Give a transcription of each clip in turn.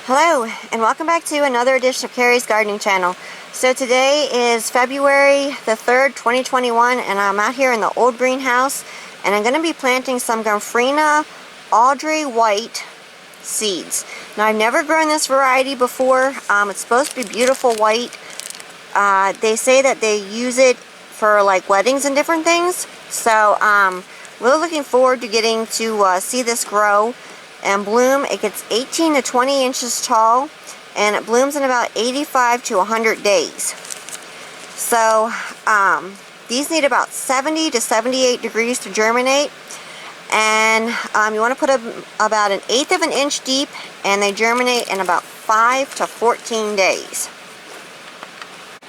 Hello, and welcome back to another edition of Carrie's Gardening Channel. So today is February the 3rd, 2021, and I'm out here in the old greenhouse, and I'm going to be planting some Gomphrena Audray white seeds. Now, I've never grown this variety before. It's supposed to be beautiful white. They say that they use it for like weddings and different things. So, really looking forward to getting to see this grow and bloom. It gets 18 to 20 inches tall, and it blooms in about 85 to 100 days. So these need about 70 to 78 degrees to germinate, and you want to put them about 1/8 of an inch deep, and they germinate in about 5 to 14 days.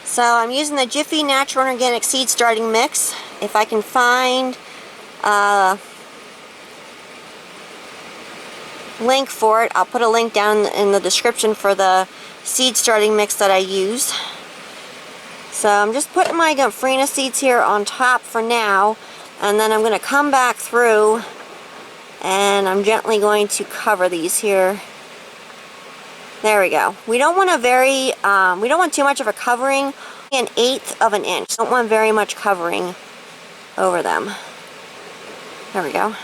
So I'm using the Jiffy Natural and Organic Seed Starting Mix. If I can find link for it, I'll put a link down in the description for the seed starting mix that I used. So I'm just putting my Gomphrena seeds here on top for now, and then I'm going to come back through and I'm gently going to cover these here. There we go. We don't want we don't want too much of a covering. 1/8 of an inch. Don't want very much covering over them. There we go.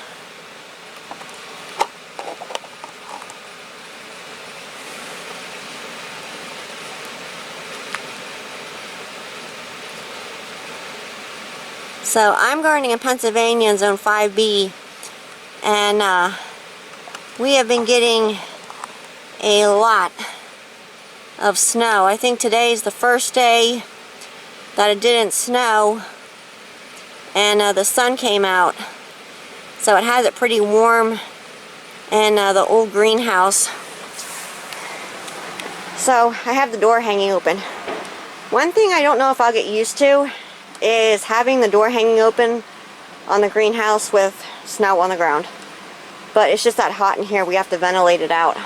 So I'm gardening in Pennsylvania in Zone 5B, and we have been getting a lot of snow. I think today is the first day that it didn't snow, and the sun came out. So it has it pretty warm in the old greenhouse. So I have the door hanging open. One thing I don't know if I'll get used to is having the door hanging open on the greenhouse with snow on the ground. But it's just that hot in here, we have to ventilate it out.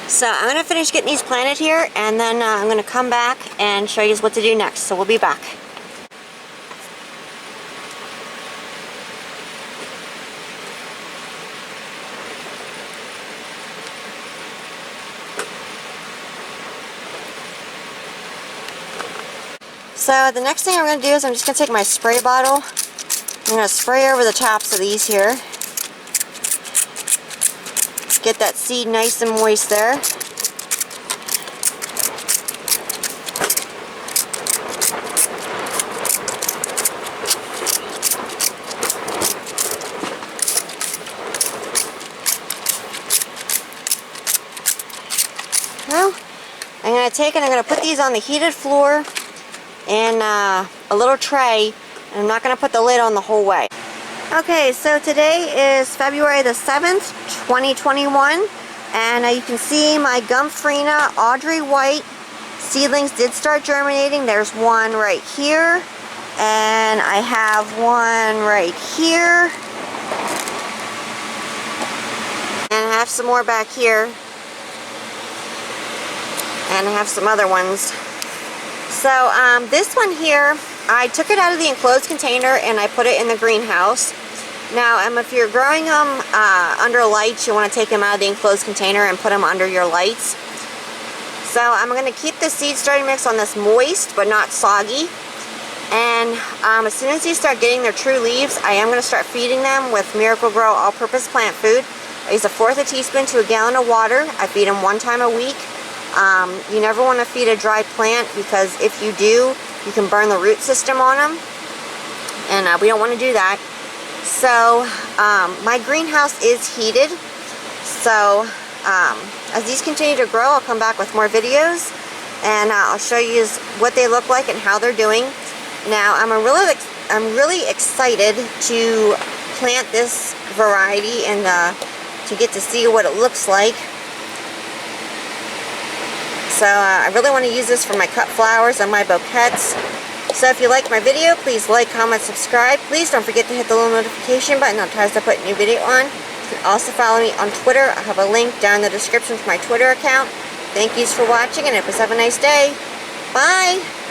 So I'm going to finish getting these planted here, and then I'm going to come back and show you what to do next. So we'll be back. So the next thing I'm going to do is I'm just going to take my spray bottle. I'm going to spray over the tops of these here. Get that seed nice and moist there. Well, I'm going to take it, I'm going to put these on the heated floor in a little tray, and I'm not going to put the lid on the whole way. Okay, so today is February the 7th, 2021, and you can see my Gomphrena Audray white seedlings did start germinating. There's one right here, and I have one right here, and I have some more back here, and I have some other ones. So this one here, I took it out of the enclosed container and I put it in the greenhouse. Now, if you're growing them under lights, you want to take them out of the enclosed container and put them under your lights. So I'm going to keep the seed starting mix on this moist but not soggy. And as soon as these start getting their true leaves, I am going to start feeding them with Miracle-Gro all-purpose plant food. I use 1/4 teaspoon to a gallon of water. I feed them 1 time a week. You never want to feed a dry plant, because if you do, you can burn the root system on them, and we don't want to do that. So my greenhouse is heated, so as these continue to grow, I'll come back with more videos, and I'll show you what they look like and how they're doing. Now I'm really excited to plant this variety and to get to see what it looks like. So I really want to use this for my cut flowers and my bouquets. So if you like my video, please like, comment, subscribe. Please don't forget to hit the little notification button that tells us to put a new video on. You can also follow me on Twitter. I have a link down in the description to my Twitter account. Thank yous for watching, and have a nice day. Bye!